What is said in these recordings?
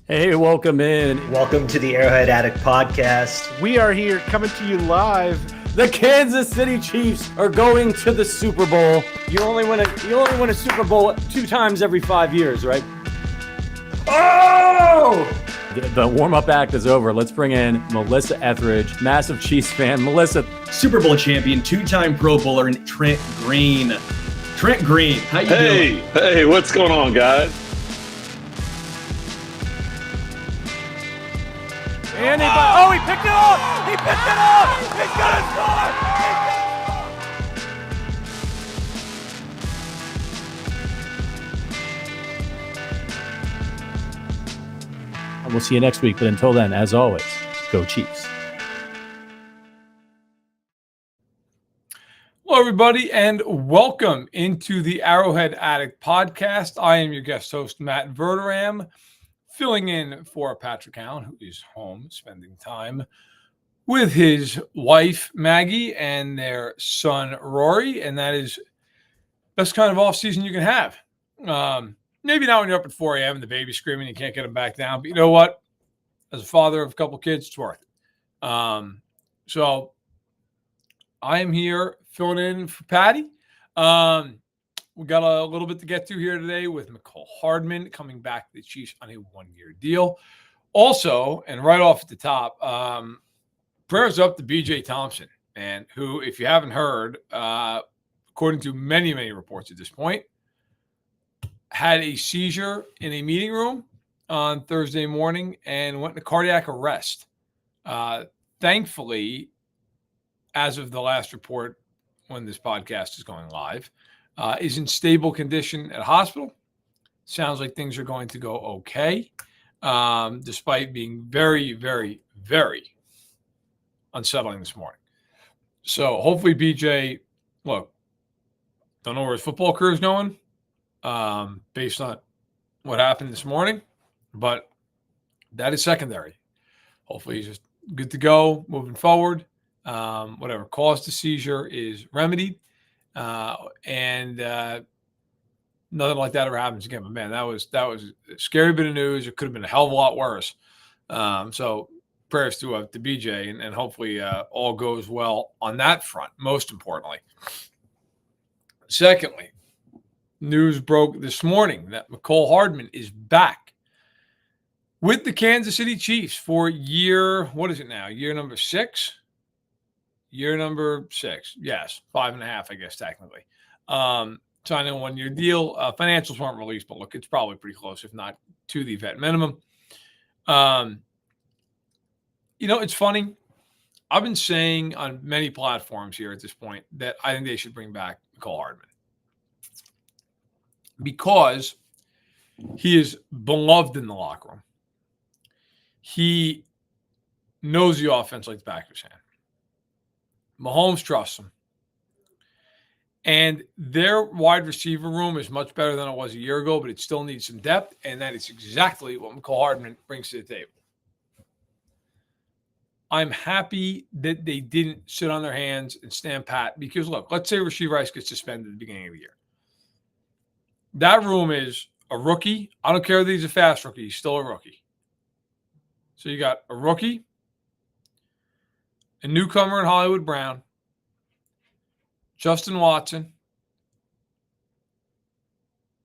Hey, welcome in. Welcome to the Arrowhead Addict podcast. We are here coming to you live. The Kansas City Chiefs are going to the Super Bowl. You only win a Super Bowl 2 times every 5 years, right? Oh! The warm-up act is over. Let's bring in Melissa Etheridge, massive Chiefs fan. Melissa, Super Bowl champion, 2-time Pro Bowler, and Trent Green. Trent Green, how you doing? Hey, what's going on, guys? And he picked it up! He picked it up! He's gonna score! we'll see you next week. But until then, as always, go Chiefs. Hello, everybody, and welcome into the Arrowhead Addict podcast. I am your guest host, Matt Verderame, filling in for Patrick Allen, who is home spending time with his wife, Maggie, and their son, Rory. And that is best kind of off-season you can have. Maybe not when you're up at 4 a.m. and the baby's screaming, you can't get him back down. But you know what? As a father of a couple kids, it's worth it. So I am here filling in for Patty. We got a little bit to get to here today with Micole Hardman coming back to the Chiefs on a 1-year deal. Also, and right off at the top, prayers up to BJ Thompson, and who, if you haven't heard, according to many, many reports at this point, had a seizure in a meeting room on Thursday morning and went into cardiac arrest. Thankfully, as of the last report when this podcast is going live, is in stable condition at a hospital. Sounds like things are going to go okay, despite being very, very, very unsettling this morning. So hopefully BJ, look, don't know where his football career is going based on what happened this morning, but that is secondary. Hopefully he's just good to go moving forward. Whatever caused the seizure is remedied. And nothing like that ever happens again. But man, that was a scary bit of news. It could have been a hell of a lot worse. So prayers to BJ, and hopefully all goes well on that front. Most importantly, secondly, news broke this morning that Mecole Hardman is back with the Kansas City Chiefs for year. What is it now? Year number 6. Year number 6. Yes. 5.5, I guess, technically. Signing a 1-year deal. Financials weren't released, but look, it's probably pretty close, if not to the vet minimum. It's funny. I've been saying on many platforms here at this point that I think they should bring back Mecole Hardman because he is beloved in the locker room. He knows the offense like the back of his hand. Mahomes trusts him. And their wide receiver room is much better than it was a year ago, but it still needs some depth, and that is exactly what Mecole Hardman brings to the table. I'm happy that they didn't sit on their hands and stand pat because, look, let's say Rashee Rice gets suspended at the beginning of the year. That room is a rookie. I don't care that he's a fast rookie. He's still a rookie. So you got a rookie, a newcomer in Hollywood Brown, Justin Watson,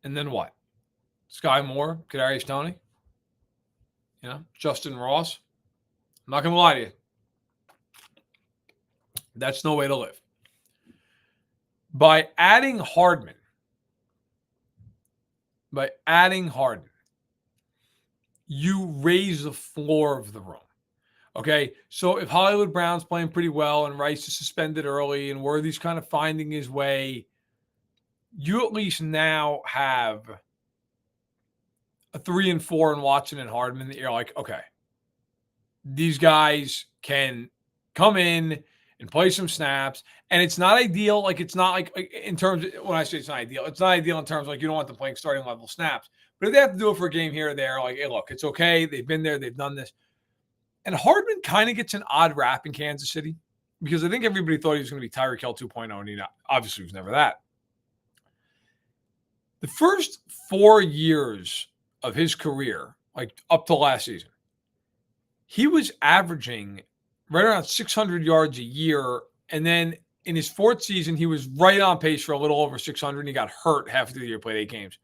and then what? Sky Moore, Kadarius Toney, Justin Ross. I'm not going to lie to you. That's no way to live. By adding Hardman, you raise the floor of the room. Okay, so if Hollywood Brown's playing pretty well and Rice is suspended early and Worthy's kind of finding his way, you at least now have a 3 and 4 in Watson and Hardman that you're like, okay, these guys can come in and play some snaps. And it's not ideal. Like, it's not like in terms of, when I say it's not ideal in terms of like you don't want them playing starting level snaps. But if they have to do it for a game here or there, like, hey, look, it's okay. They've been there. They've done this. And Hardman kind of gets an odd rap in Kansas City because I think everybody thought he was going to be Tyreek Hill 2.0, and he obviously was never that. The first 4 years of his career, like up to last season, he was averaging right around 600 yards a year. And then in his fourth season, he was right on pace for a little over 600, and he got hurt half of the year, played 8 games.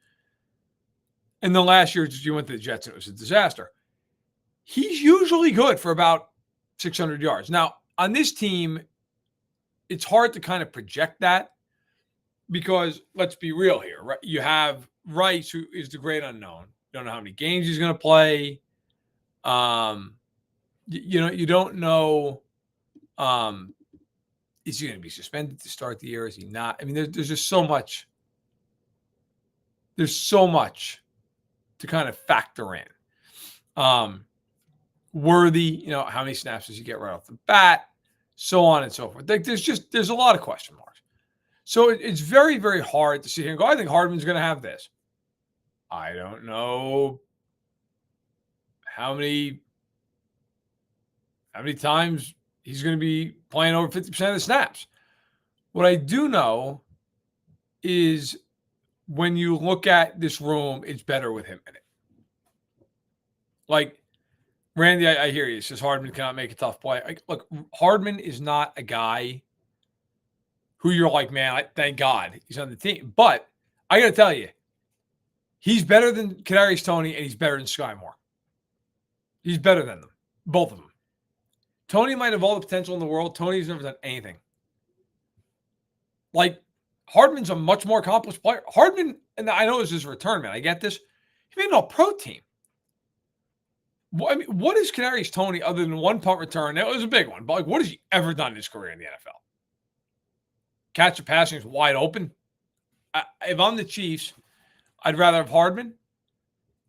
And then last year, you went to the Jets, and it was a disaster. He's usually good for about 600 yards. Now, on this team, it's hard to kind of project that because let's be real here, right? You have Rice, who is the great unknown. You don't know how many games he's going to play. You don't know. Is he going to be suspended to start the year? Is he not? I mean, there's just so much. There's so much to kind of factor in. Worthy, how many snaps does he get right off the bat? So on and so forth. There's a lot of question marks. So it's very, very hard to sit here and go, I think Hardman's going to have this. I don't know how many times he's going to be playing over 50% of the snaps. What I do know is when you look at this room, it's better with him in it. Like, Randy, I hear you. It says Hardman cannot make a tough play. Look, Hardman is not a guy who you're like, man, thank God he's on the team. But I got to tell you, he's better than Kadarius Toney, and he's better than Sky Moore. He's better than them, both of them. Toney might have all the potential in the world. Toney's never done anything. Like, Hardman's a much more accomplished player. Hardman, and I know this is his return, man. I get this. He made an all-pro team. I mean, what is Kadarius Toney other than one punt return? That was a big one, but like, what has he ever done in his career in the NFL? Catch a passing is wide open. If I'm the Chiefs, I'd rather have Hardman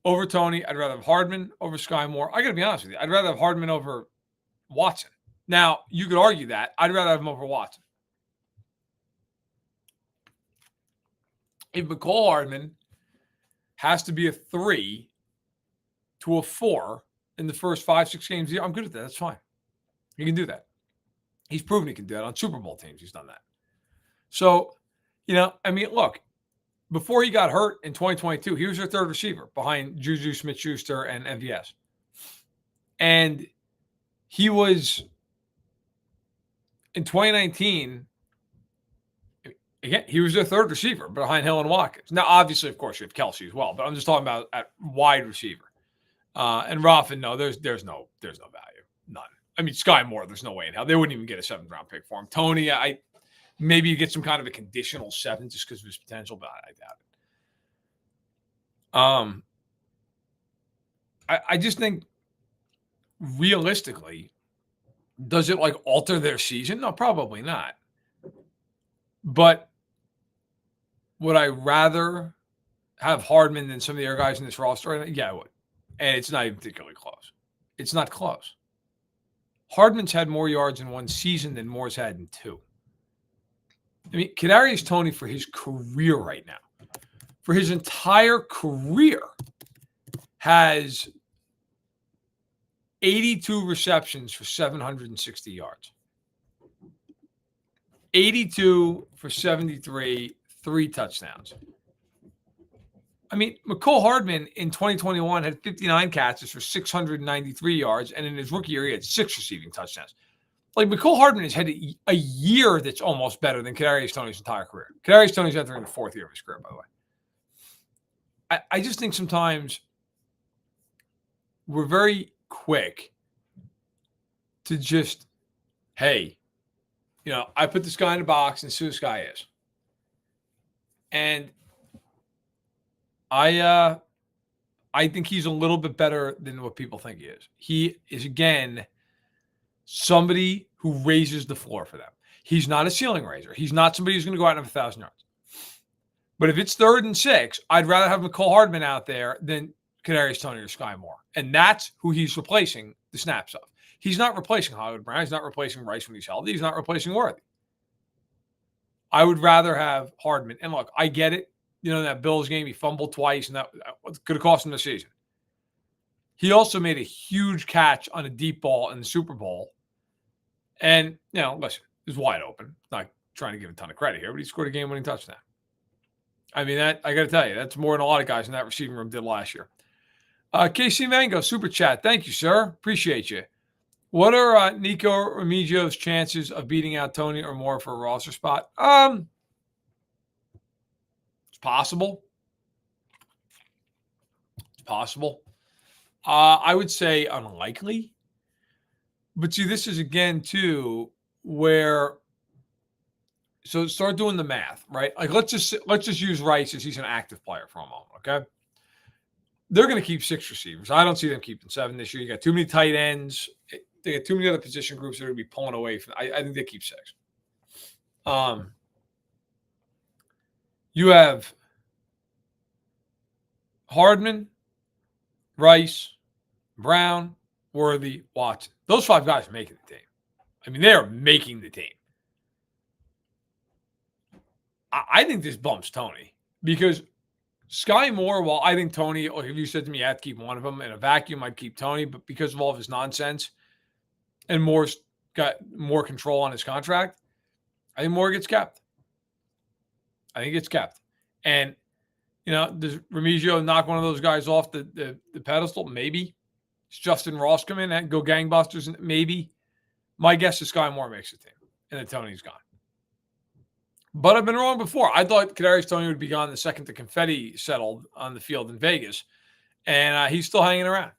over Toney. I'd rather have Hardman over Sky Moore. I got to be honest with you. I'd rather have Hardman over Watson. Now, you could argue that. I'd rather have him over Watson. If Mecole Hardman has to be a 3 to a 4 in the first 5-6 games, I'm good at that. That's fine. He can do that. He's proven he can do that on Super Bowl teams. He's done that. So, look, before he got hurt in 2022, he was their third receiver behind Juju Smith-Schuster and MVS. And he was, in 2019, again, he was their third receiver behind Hill and Watkins. Now, obviously, of course, you have Kelsey as well, but I'm just talking about at wide receiver. And Ruffin, no, there's no value. None. I mean, Sky Moore, there's no way in hell. They wouldn't even get a 7th-round pick for him. Toney, maybe you get some kind of a conditional 7 just because of his potential, but I doubt it. I just think realistically, does it alter their season? No, probably not. But would I rather have Hardman than some of the other guys in this roster? Yeah, I would. And it's not even particularly close. It's not close. Hardman's had more yards in one season than Moore's had in 2. I mean, Kadarius Toney for his career right now, for his entire career, has 82 receptions for 760 yards. 82 for 73, 3 touchdowns. I mean, Mecole Hardman in 2021 had 59 catches for 693 yards, and in his rookie year, he had 6 receiving touchdowns. Like, Mecole Hardman has had a year that's almost better than Kadarius Toney's entire career. Kadarius Toney's entering the 4th year of his career, by the way. I just think sometimes we're very quick to just, hey, I put this guy in a box and see who this guy is. And I think he's a little bit better than what people think he is. He is, again, somebody who raises the floor for them. He's not a ceiling raiser. He's not somebody who's going to go out and have 1,000 yards. But if it's 3rd and 6, I'd rather have Mecole Hardman out there than Kadarius Toney or Sky Moore. And that's who he's replacing the snaps of. He's not replacing Hollywood Brown. He's not replacing Rice when he's healthy. He's not replacing Worthy. I would rather have Hardman. And look, I get it. That Bills game, he fumbled twice, and that could have cost him the season. He also made a huge catch on a deep ball in the Super Bowl. And, listen, it was wide open. Not trying to give a ton of credit here, but he scored a game-winning touchdown. I mean, I got to tell you, that's more than a lot of guys in that receiving room did last year. KC Mango, super chat. Thank you, sir. Appreciate you. What are Nico Remigio's chances of beating out Tony or more for a roster spot? It's possible. It's possible. I would say unlikely. But see, this is again too where. So start doing the math, right? Like let's just use Rice as he's an active player for a moment, okay? They're going to keep 6 receivers. I don't see them keeping 7 this year. You got too many tight ends. They got too many other position groups that are going to be pulling away from. I think they keep 6. You have Hardman, Rice, Brown, Worthy, Watson. Those 5 guys are making the team. I mean, they are making the team. I think this bumps Tony because Sky Moore, while I think Tony, like if you said to me, I have to keep one of them in a vacuum, I'd keep Tony, but because of all of his nonsense and Moore's got more control on his contract, I think Moore gets kept. I think it's kept. And, does Remigio knock one of those guys off the pedestal? Maybe. Does Justin Ross come in and go gangbusters? Maybe. My guess is Sky Moore makes the team and then Tony's gone. But I've been wrong before. I thought Kadarius Toney would be gone the second the confetti settled on the field in Vegas, and he's still hanging around.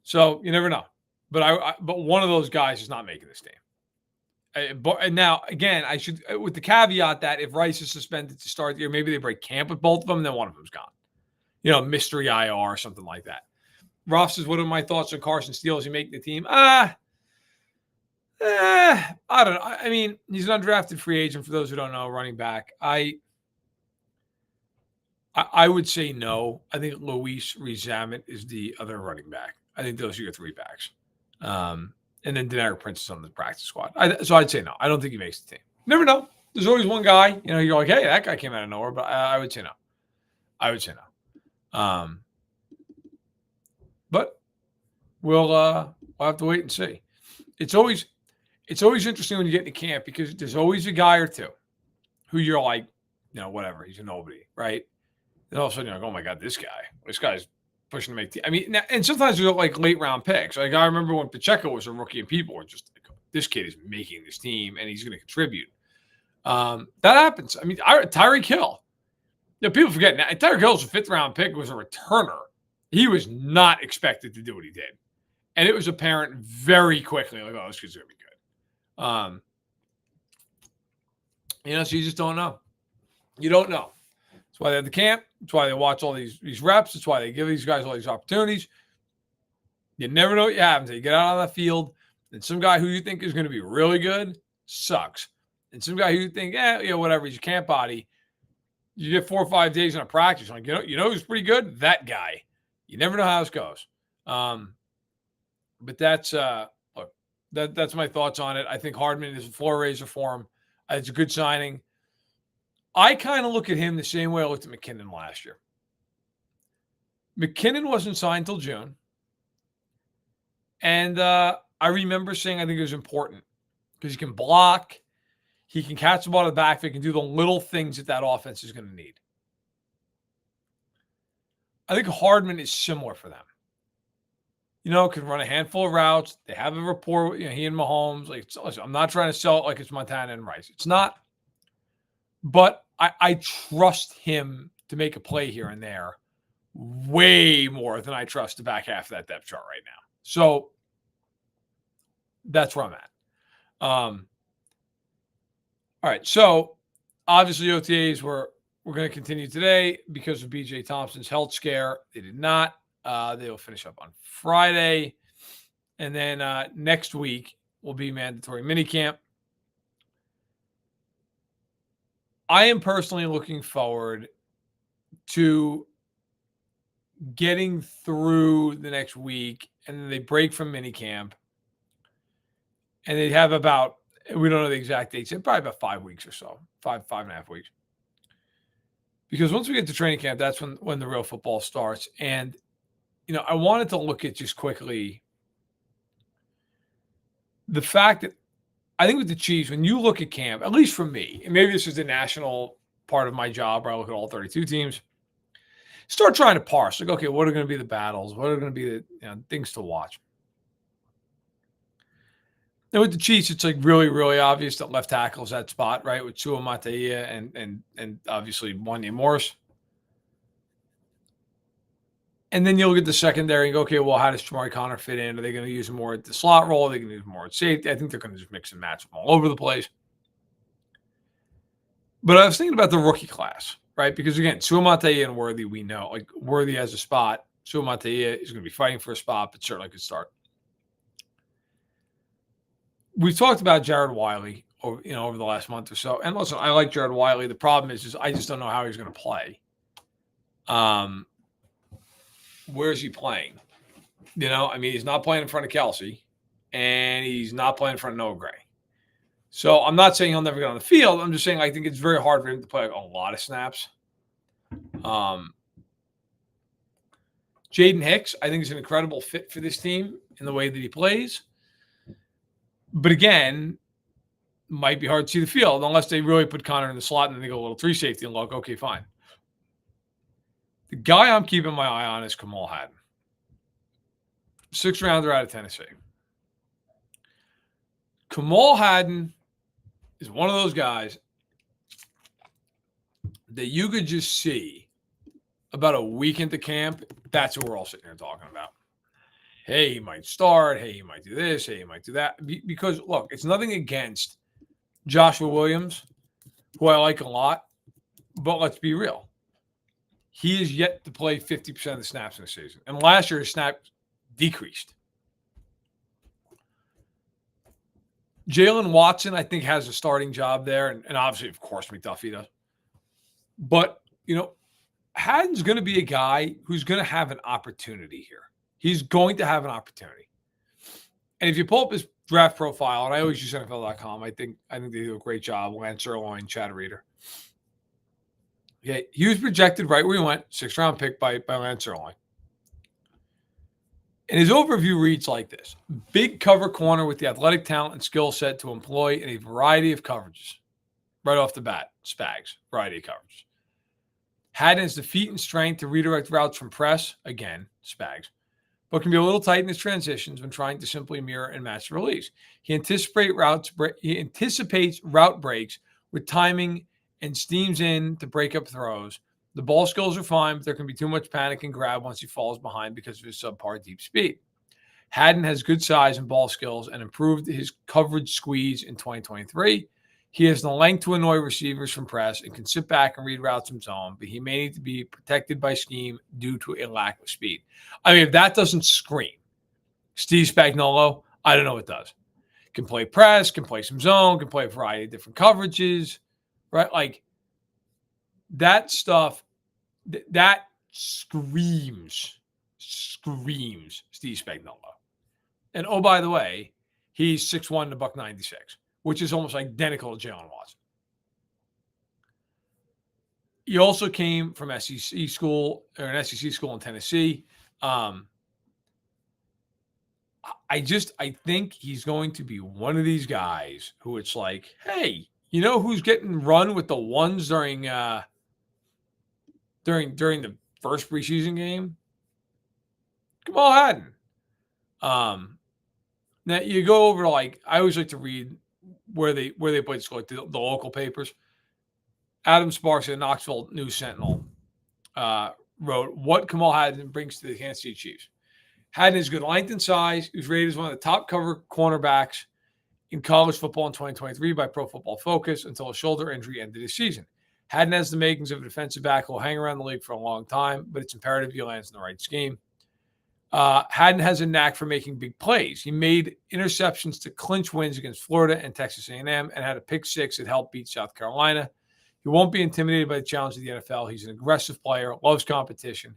So you never know. But but one of those guys is not making this team. And now again, I should with the caveat that if Rice is suspended to start the year, maybe they break camp with both of them, and then one of them's gone. Mystery IR or something like that. Ross says, "What are my thoughts on Carson Steele? Is he making the team?" I don't know. I mean, he's an undrafted free agent for those who don't know, running back. I would say no. I think Luis Rezamet is the other running back. I think those are your 3 backs. And then Denaric Prince is on the practice squad. So I'd say no. I don't think he makes the team. Never know. There's always one guy, you're like, hey, that guy came out of nowhere, but I would say no. But we'll have to wait and see. It's always interesting when you get into camp because there's always a guy or two who you're like, whatever, he's a nobody, right? And all of a sudden you're like, oh my God, this guy's pushing to make the. I mean, and sometimes they're like late round picks. Like I remember when Pacheco was a rookie and people were just like, this kid is making this team and he's going to contribute. That happens. I mean, Tyreek Hill. People forget now. Tyreek Hill was a 5th round pick, was a returner. He was not expected to do what he did, and it was apparent very quickly. Like, oh, this kid's going to be good. So you just don't know. You don't know. That's why they're at the camp. That's why they watch all these reps. That's why they give these guys all these opportunities. You never know what you have until you get out on the field. And some guy who you think is going to be really good sucks. And some guy who you think, whatever, he's a camp body. You get 4 or 5 days in a practice. Like, who's pretty good? That guy. You never know how this goes. But that's That's my thoughts on it. I think Hardman is a floor raiser for him. It's a good signing. I kind of look at him the same way I looked at McKinnon last year. McKinnon wasn't signed till June. And I remember saying I think it was important because he can block. He can catch the ball in the backfield. He can do the little things that offense is going to need. I think Hardman is similar for them. Can run a handful of routes. They have a rapport. He and Mahomes. Listen, I'm not trying to sell it like it's Montana and Rice. It's not. But I trust him to make a play here and there way more than I trust the back half of that depth chart right now. So that's where I'm at. All right. So obviously OTAs we're going to continue today because of BJ Thompson's health scare. They did not. They will finish up on Friday. And then next week will be mandatory minicamp. I am personally looking forward to getting through the next week, and then they break from minicamp. And they have about, we don't know the exact dates, probably about 5 weeks or so, 5.5 weeks. Because once we get to training camp, that's when the real football starts. And I wanted to look at just quickly the fact that I think with the Chiefs, when you look at camp, at least for me, and maybe this is the national part of my job where I look at all 32 teams, start trying to parse. Like, okay, what are going to be the battles? What are going to be the things to watch? And with the Chiefs, it's like really, really obvious that left tackle is that spot, right? With Tua Mataia and obviously Wanya Morris. And then you look at the secondary and go, okay, well, how does Jamari Connor fit in? Are they going to use him more at the slot role? Are they going to use him more at safety? I think they're going to just mix and match him all over the place. But I was thinking about the rookie class, right? Because again, Tua Mataia and Worthy, we know, like Worthy has a spot. Tua Mataia is going to be fighting for a spot, but certainly could start. We've talked about Jared Wiley over the last month or so. And listen, I like Jared Wiley. The problem is I just don't know how he's going to play. Where is he playing? He's not playing in front of Kelsey, and he's not playing in front of Noah Gray. So I'm not saying he'll never get on the field. I'm just saying I think it's very hard for him to play a lot of snaps. Jaden Hicks, I think, is an incredible fit for this team in the way that he plays. But again, might be hard to see the field unless they really put Connor in the slot and then they go a little 3 safety and look, okay, fine. The guy I'm keeping my eye on is Mecole Hardman. 6th rounder out of Tennessee. Mecole Hardman is one of those guys that you could just see about a week into camp. That's what we're all sitting here talking about. Hey, he might start. Hey, he might do this. Hey, he might do that. Because, look, it's nothing against Joshua Williams, who I like a lot. But let's be real. He is yet to play 50% of the snaps in the season. And last year, his snaps decreased. Jalen Watson, I think, has a starting job there. And obviously, of course, McDuffie does. But, Haddon's going to be a guy who's going to have an opportunity here. He's going to have an opportunity. And if you pull up his draft profile, and I always use NFL.com, I think they do a great job. Lance Erloin, Chad Reader. Okay, he was projected right where he went, 6th round pick by Lance Erloin. And his overview reads like this. Big cover corner with the athletic talent and skill set to employ in a variety of coverages. Right off the bat, Spags, variety of coverages. Haddon has the feet and strength to redirect routes from press, again, Spags, but can be a little tight in his transitions when trying to simply mirror and match the release. He anticipates route breaks with timing and steams in to break up throws. The ball skills are fine, but there can be too much panic and grab once he falls behind because of his subpar deep speed. Haddon has good size and ball skills and improved his coverage squeeze in 2023. He has the length to annoy receivers from press and can sit back and read routes from zone, but he may need to be protected by scheme due to a lack of speed. If that doesn't scream Steve Spagnuolo, I don't know what does. Can play press, can play some zone, can play a variety of different coverages, right? Like that stuff, that screams Steve Spagnuolo. And oh, by the way, he's 6'1" to $196, which is almost identical to Jalen Watson. He also came from SEC school or an SEC school in Tennessee. I think he's going to be one of these guys who it's like, hey, you know who's getting run with the ones during the first preseason game? Mecole Hardman. Now you go over to I always like to read where they played school, like the local papers. Adam Sparks at the Knoxville News Sentinel wrote what Mecole Hardman brings to the Kansas City Chiefs. Hardman has good length and size. He was rated as one of the top cover cornerbacks in college football in 2023 by Pro Football Focus until a shoulder injury ended his season. Hardman has the makings of a defensive back who will hang around the league for a long time, but it's imperative he lands in the right scheme. Hardman has a knack for making big plays. He made interceptions to clinch wins against Florida and Texas A&M and had a pick six that helped beat South Carolina. He won't be intimidated by the challenge of the NFL. He's an aggressive player, loves competition.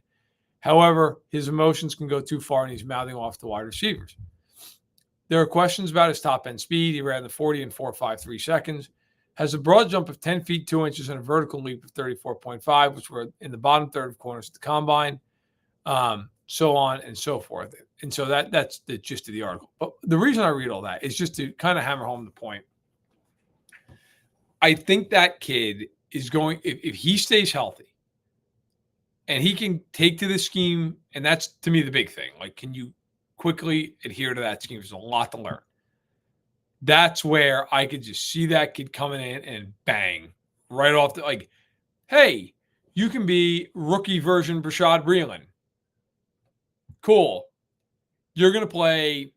However, his emotions can go too far and he's mouthing off to wide receivers. There are questions about his top-end speed. He ran the 40 in 4.53 seconds, has a broad jump of 10 feet, 2 inches, and a vertical leap of 34.5, which were in the bottom third of corners at the combine, so on and so forth. And so that's the gist of the article. But the reason I read all that is just to kind of hammer home the point. I think that kid is going, if he stays healthy, and he can take to the scheme, and that's, to me, the big thing. Like, can you quickly adhere to that scheme? There's a lot to learn. That's where I could just see that kid coming in and bang, right off the, like, hey, you can be rookie version Brashad Breeland. Cool. You're going to play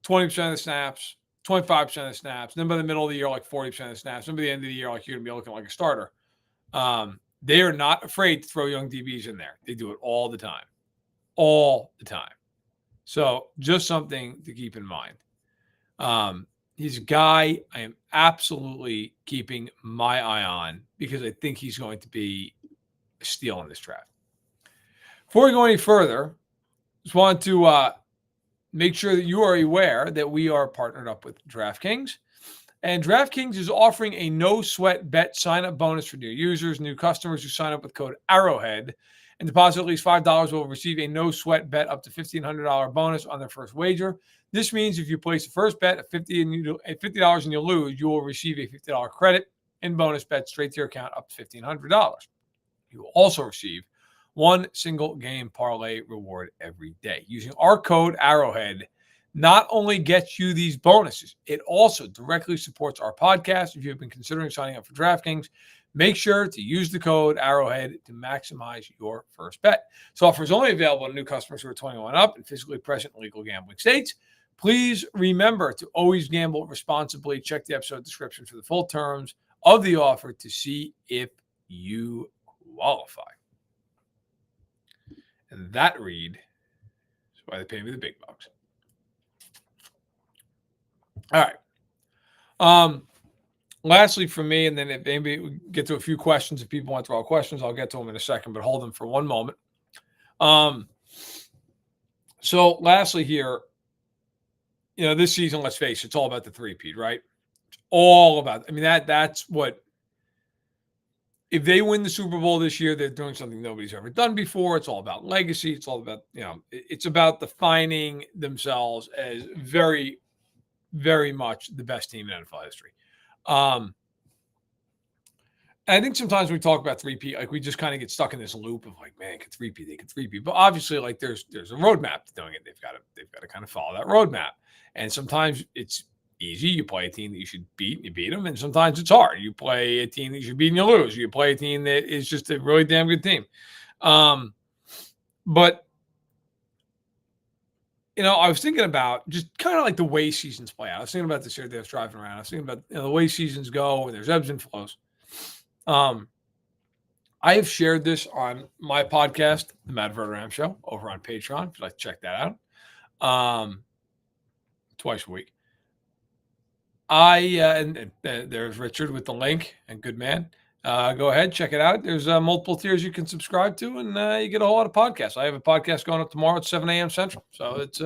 20% of the snaps, 25% of the snaps. Then by the middle of the year, like 40% of the snaps. Then by the end of the year, like, you're going to be looking like a starter. They are not afraid to throw young DBs in there. They do it all the time. All the time. So just something to keep in mind. He's a guy I am absolutely keeping my eye on because I think he's going to be a steal in this draft. Before we go any further, just want to make sure that you are aware that we are partnered up with DraftKings. And DraftKings is offering a no-sweat bet sign-up bonus for new users. New customers who sign up with code Arrowhead and deposit at least $5 will receive a no-sweat bet up to $1,500 bonus on their first wager. This means if you place the first bet at $50 and you lose, you will receive a $50 credit in bonus bet straight to your account up to $1,500. You will also receive one single game parlay reward every day. Using our code Arrowhead not only gets you these bonuses, it also directly supports our podcast. If you've been considering signing up for DraftKings, make sure to use the code Arrowhead to maximize your first bet. This offer is only available to new customers who are 21 up and physically present in legal gambling states. Please remember to always gamble responsibly. Check the episode description for the full terms of the offer to see if you qualify. And that read is why they pay me the big bucks. All right. Lastly, for me, and then if maybe we get to a few questions, if people want to throw out questions, I'll get to them in a second, but hold them for one moment. So lastly here, this season, let's face it, it's all about the three-peat, right? It's all about, that's what, if they win the Super Bowl this year, they're doing something nobody's ever done before. It's all about legacy. It's all about, it's about defining themselves as very, very much the best team in NFL history. And I think sometimes when we talk about three-peat, like we just kind of get stuck in this loop of like, man, could three-peat, they could three-peat. But obviously, like there's a roadmap to doing it. They've got to kind of follow that roadmap. And sometimes it's easy. You play a team that you should beat, and you beat them. And sometimes it's hard. You play a team that you should beat and you lose. You play a team that is just a really damn good team. But I was thinking about just kind of like the way seasons play out. I was thinking about this here day I was driving around. I was thinking about the way seasons go, and there's ebbs and flows. I have shared this on my podcast, The Matt Verderame Show, over on Patreon. If you'd like to check that out. Twice a week. And there's Richard with the link, and good man. Go ahead, check it out. There's multiple tiers you can subscribe to, and you get a whole lot of podcasts. I have a podcast going up tomorrow at 7 a.m. Central, so it's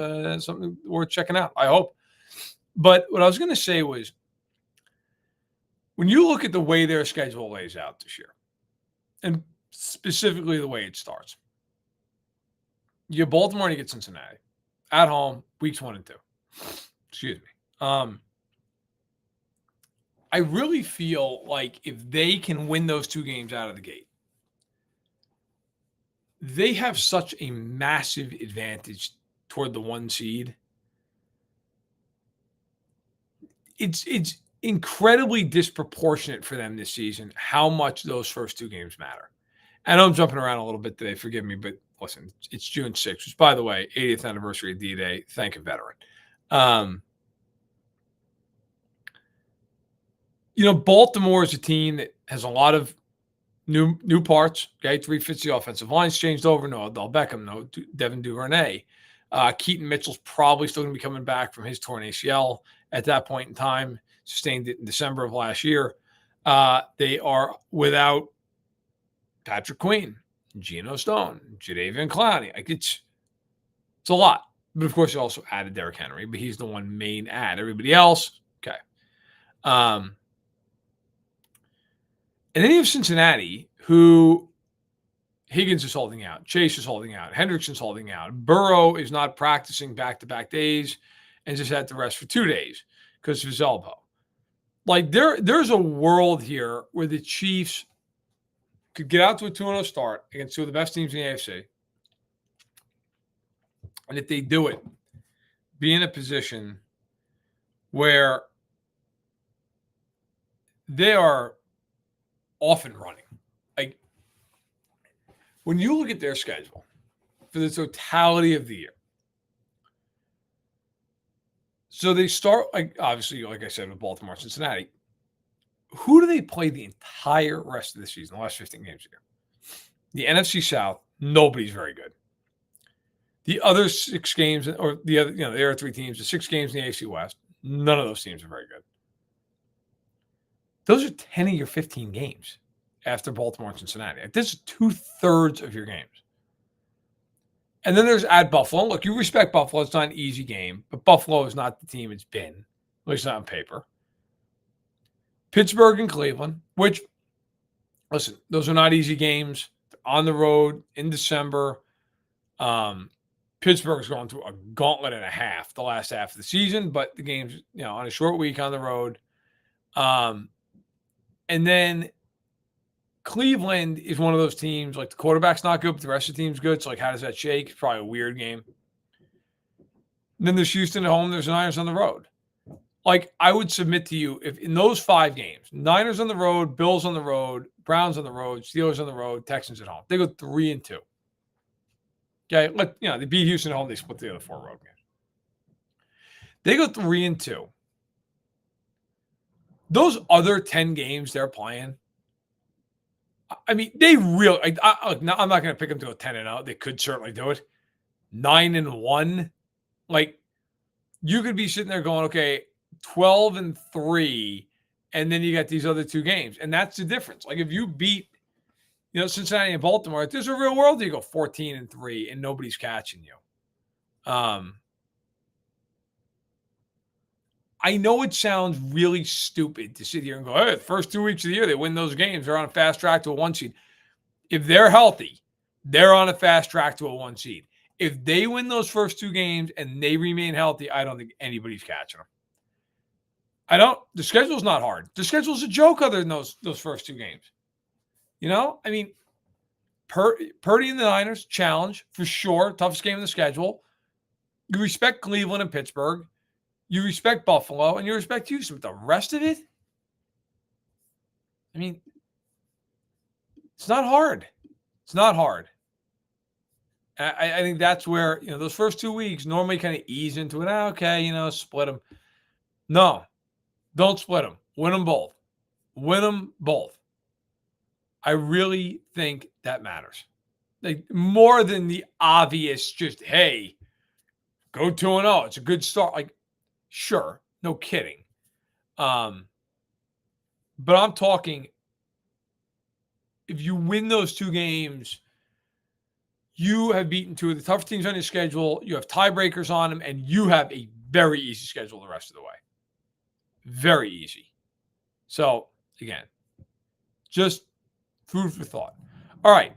something worth checking out, I hope. But what I was going to say was, when you look at the way their schedule lays out this year, and specifically the way it starts, you get Baltimore and you get Cincinnati at home, weeks 1 and 2. Excuse me. I really feel like if they can win those 2 games out of the gate, they have such a massive advantage toward the 1 seed. It's incredibly disproportionate for them this season how much those first 2 games matter. I know I'm jumping around a little bit today, forgive me, but listen, it's June 6th, which, by the way, 80th anniversary of D-Day. Thank a veteran. Baltimore is a team that has a lot of new parts. Okay, 3/5 the offensive line's changed over. No Odell Beckham, no Devin Duvernay. Keaton Mitchell's probably still going to be coming back from his torn ACL at that point in time. Sustained it in December of last year. They are without Patrick Queen, Geno Stone, Jadeveon Clowney. Like it's a lot. But of course, they also added Derrick Henry, but he's the one main add. Everybody else, okay. And then you have Cincinnati, who Higgins is holding out, Chase is holding out, Hendrickson's holding out, Burrow is not practicing back-to-back days and just had to rest for 2 days because of his elbow. Like there's a world here where the Chiefs could get out to a 2-0 start against two of the best teams in the AFC, and if they do it, be in a position where they are off and running. Like, when you look at their schedule for the totality of the year, so they start, like, obviously, like I said, with Baltimore, Cincinnati. Who do they play the entire rest of the season, the last 15 games here? The NFC South, nobody's very good. The other 6 games, or the other, there are 3 teams, the 6 games in the AFC West, none of those teams are very good. Those are 10 of your 15 games after Baltimore and Cincinnati. This is 2/3 of your games. And then there's at Buffalo. Look, you respect Buffalo. It's not an easy game, but Buffalo is not the team it's been, at least not on paper. Pittsburgh and Cleveland, which, listen, those are not easy games. They're on the road in December. Pittsburgh's going through a gauntlet and a half the last half of the season, but the game's, on a short week on the road. And then Cleveland is one of those teams, like the quarterback's not good, but the rest of the team's good. So, like, how does that shake? It's probably a weird game. And then there's Houston at home. There's the Niners on the road. Like, I would submit to you, if in those 5 games, Niners on the road, Bills on the road, Browns on the road, Steelers on the road, Texans at home, they go 3-2. Okay, they beat Houston at home. They split the other 4 road games. They go 3-2. Those other 10 games they're playing, I mean, they really. I'm not going to pick them to go 10-0. They could certainly do it. 9-1, like, you could be sitting there going, okay, 12-3, and then you got these other 2 games, and that's the difference. Like, if you beat, Cincinnati and Baltimore, there's a real world that you go 14-3 and nobody's catching you. I know it sounds really stupid to sit here and go, hey, the first 2 weeks of the year, they win those games. They're on a fast track to a 1 seed. If they're healthy, they're on a fast track to a 1 seed. If they win those first 2 games and they remain healthy, I don't think anybody's catching them. The schedule's not hard. The schedule's a joke other than those first 2 games. I mean, Purdy and the Niners, challenge for sure. Toughest game in the schedule. You respect Cleveland and Pittsburgh. You respect Buffalo, and you respect Houston. But the rest of it, I mean, it's not hard. It's not hard. I think that's where, those first 2 weeks normally kind of ease into it. Okay, split them. No, don't split them. Win them both. Win them both. I really think that matters. Like, more than the obvious, just, hey, go 2-0. It's a good start. Like, sure, no kidding. But I'm talking, if you win those 2 games, you have beaten 2 of the tough teams on your schedule. You have tiebreakers on them, and you have a very easy schedule the rest of the way. Very easy. So, again, just food for thought. All right.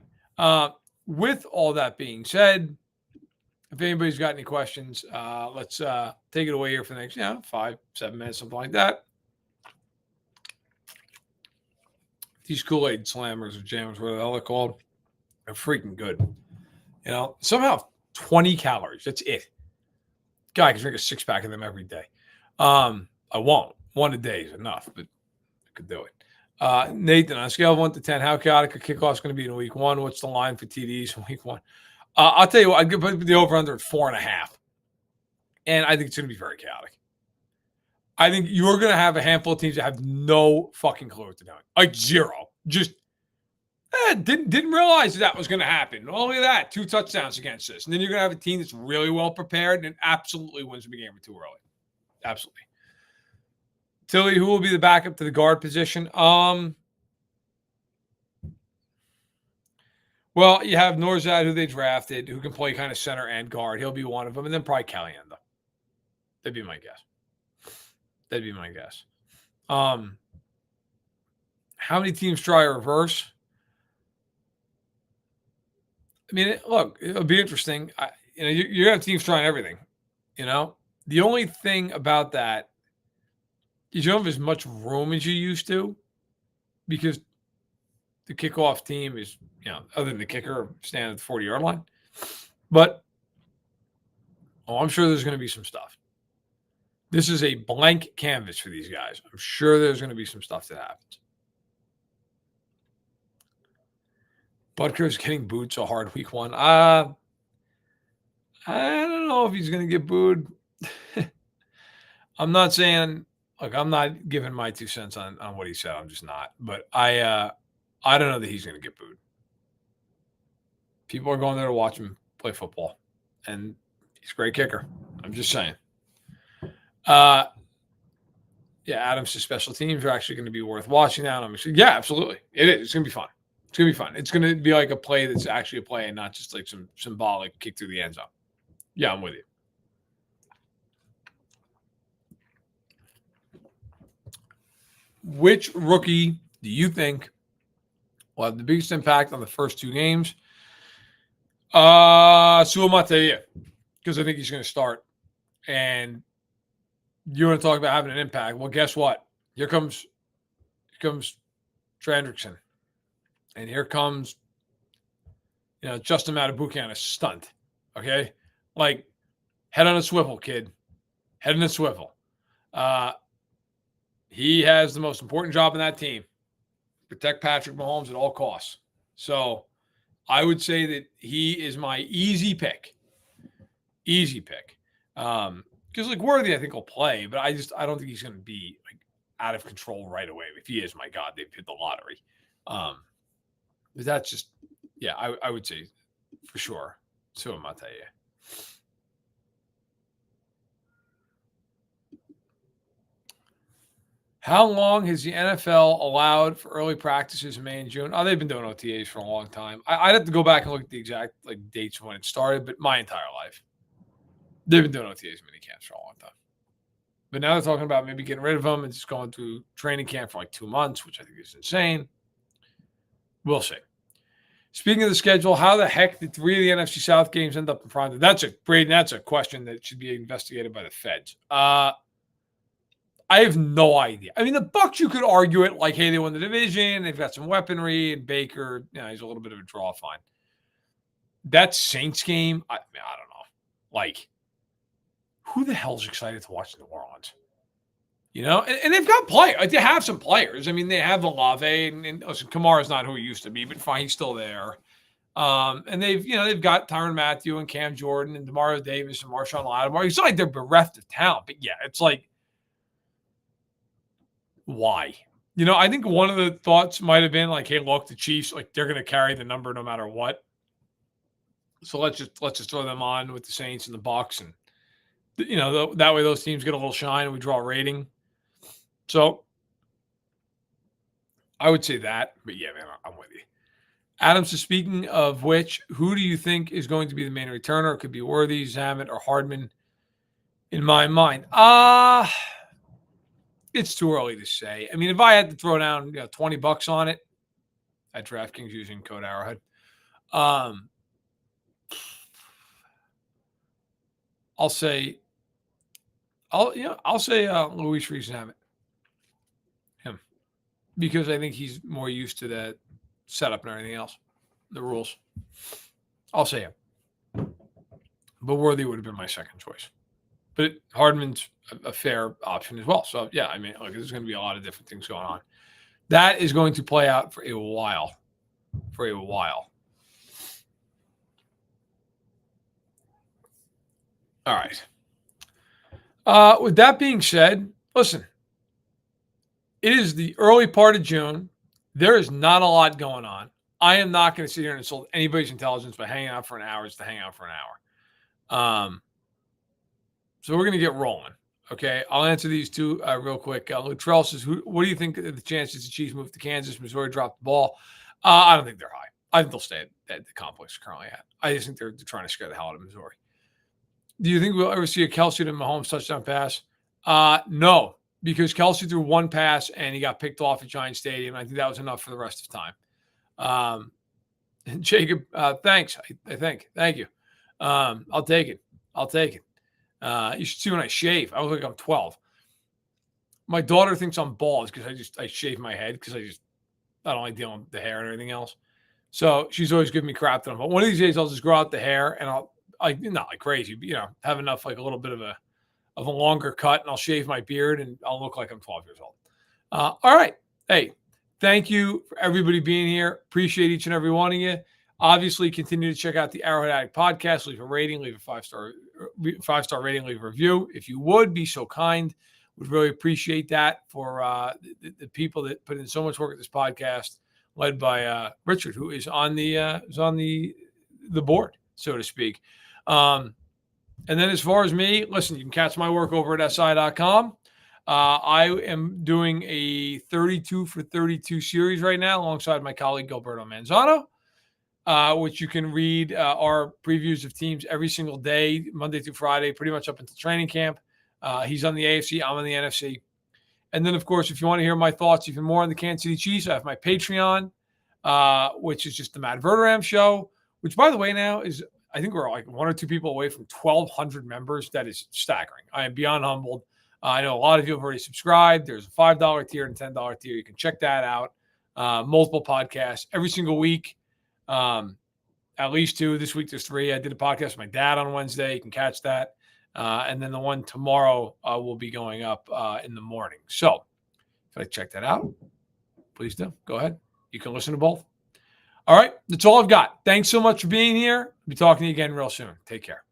With all that being said, if anybody's got any questions, let's take it away here for the next 5-7 minutes, something like that. These Kool-Aid slammers or jammers, whatever the hell they're called, are freaking good. Somehow 20 calories. That's it. Guy can drink a 6-pack of them every day. I won't. 1 a day is enough, but I could do it. Nathan, on a scale of 1 to 10, how chaotic a kickoff is going to be in week 1? What's the line for TDs in week 1? I'll tell you what, I'd put the over-under at 4.5. And I think it's going to be very chaotic. I think you're going to have a handful of teams that have no fucking clue what they're doing. Like, zero. Just didn't realize that was going to happen. Oh, look at that. 2 touchdowns against us. And then you're going to have a team that's really well prepared and absolutely wins the game too early. Absolutely. Tilly, who will be the backup to the guard position? Well, you have Norzad, who they drafted, who can play kind of center and guard. He'll be one of them. And then probably Caliendo. That'd be my guess. How many teams try a reverse? I mean, look, it'll be interesting. You're going to have teams trying everything. The only thing about that is you don't have as much room as you used to, because the kickoff team is, other than the kicker, stand at the 40-yard line. But I'm sure there's going to be some stuff. This is a blank canvas for these guys. I'm sure there's going to be some stuff that happens. Butker's getting booed so hard week 1. I don't know if he's going to get booed. I'm not saying, I'm not giving my 2 cents on what he said. I'm just not. But I don't know that he's going to get booed. People are going there to watch him play football, and he's a great kicker. I'm just saying. Adams' special teams are actually going to be worth watching now. Yeah, absolutely. It is. It's going to be fun. It's going to be fun. It's going to be like a play that's actually a play and not just like some symbolic kick through the end zone. Yeah, I'm with you. Which rookie do you think will have the biggest impact on the first 2 games? Suamataia, because I think he's going to start. And you want to talk about having an impact. Well, guess what? Here comes Trandrickson. And here comes, Justin Matabuke on a stunt. Okay? Like, head on a swivel, kid. Head on a swivel. He has the most important job in that team. Protect Patrick Mahomes at all costs. So I would say that he is my easy pick. Easy pick. Because Worthy, I think, will play, but I don't think he's going to be out of control right away. If he is, my God, they've hit the lottery. But that's just, I would say for sure. Suamataia. How long has the NFL allowed for early practices in May and June? Oh, they've been doing OTAs for a long time. I'd have to go back and look at the exact dates when it started, but my entire life. They've been doing OTAs mini camps for a long time. But now they're talking about maybe getting rid of them and just going through training camp for 2 months, which I think is insane. We'll see. Speaking of the schedule, how the heck did 3 of the NFC South games end up in prime time? That's a question that should be investigated by the feds. I have no idea. I mean, the Bucs, you could argue it hey, they won the division. They've got some weaponry, and Baker, he's a little bit of a draw. Fine. That Saints game, I don't know. Who the hell's excited to watch New Orleans? And they've got players. They have some players. I mean, they have Olave, and listen, Kamara's not who he used to be, but fine, he's still there. And they've got Tyrann Mathieu and Cam Jordan and Demario Davis and Marshawn Lattimore. It's not like they're bereft of talent, but it's why? I think one of the thoughts might have been hey, look, the Chiefs, they're going to carry the number no matter what. So let's just throw them on with the Saints and the Bucs, and that way those teams get a little shine and we draw a rating. So I would say that, but man, I'm with you. Adams is speaking of which, who do you think is going to be the main returner? It could be Worthy, Zamet, or Hardman. In my mind, it's too early to say. I mean, if I had to throw down $20 on it at DraftKings using code Arrowhead, I'll say Luis Rees-Zamet, him, because I think he's more used to that setup and everything else, the rules. I'll say him, but Worthy would have been my second choice. But Hardman's a fair option as well. So I mean, there's going to be a lot of different things going on. That is going to play out for a while. All right. With that being said, listen, it is the early part of June. There is not a lot going on. I am not going to sit here and insult anybody's intelligence by hanging out for an hour just to hang out for an hour. So we're going to get rolling. Okay, I'll answer these two real quick. Luttrell says, what do you think of the chances the Chiefs move to Kansas? Missouri dropped the ball. I don't think they're high. I think they'll stay at the complex they're currently at. I just think they're trying to scare the hell out of Missouri. Do you think we'll ever see a Kelsey to Mahomes touchdown pass? No, because Kelsey threw one pass and he got picked off at Giant Stadium. I think that was enough for the rest of the time. Jacob, thanks. I think. Thank you. I'll take it. You should see when I shave. I look like I'm 12. My daughter thinks I'm bald because I shave my head because I don't like dealing with the hair and everything else. So she's always giving me crap. But one of these days I'll just grow out the hair and I'll not like crazy, but have enough like a little bit of a longer cut, and I'll shave my beard and I'll look like I'm 12 years old. All right. Hey, thank you for everybody being here. Appreciate each and every one of you. Obviously, continue to check out the Arrowhead Addict podcast. Leave a rating, leave a five-star rating, leave a review. If you would be so kind, would really appreciate that for the people that put in so much work at this podcast, led by Richard, who is on the board, so to speak. And then as far as me, listen, you can catch my work over at SI.com. I am doing a 32 for 32 series right now alongside my colleague Gilberto Manzano, which you can read our previews of teams every single day, Monday through Friday, pretty much up until training camp. He's on the AFC, I'm on the NFC. And then, of course, if you want to hear my thoughts even more on the Kansas City Chiefs, I have my Patreon, which is just the Matt Verderame show, which, by the way, now is, I think we're like one or two people away from 1,200 members. That is staggering. I am beyond humbled. I know a lot of you have already subscribed. There's a $5 tier and $10 tier. You can check that out. Multiple podcasts every single week. At least 2. This week there's 3. I did a podcast with my dad on Wednesday. You can catch that. And then the one tomorrow will be going up in the morning. So if I check that out, please do. Go ahead. You can listen to both. All right. That's all I've got. Thanks so much for being here. I'll be talking to you again real soon. Take care.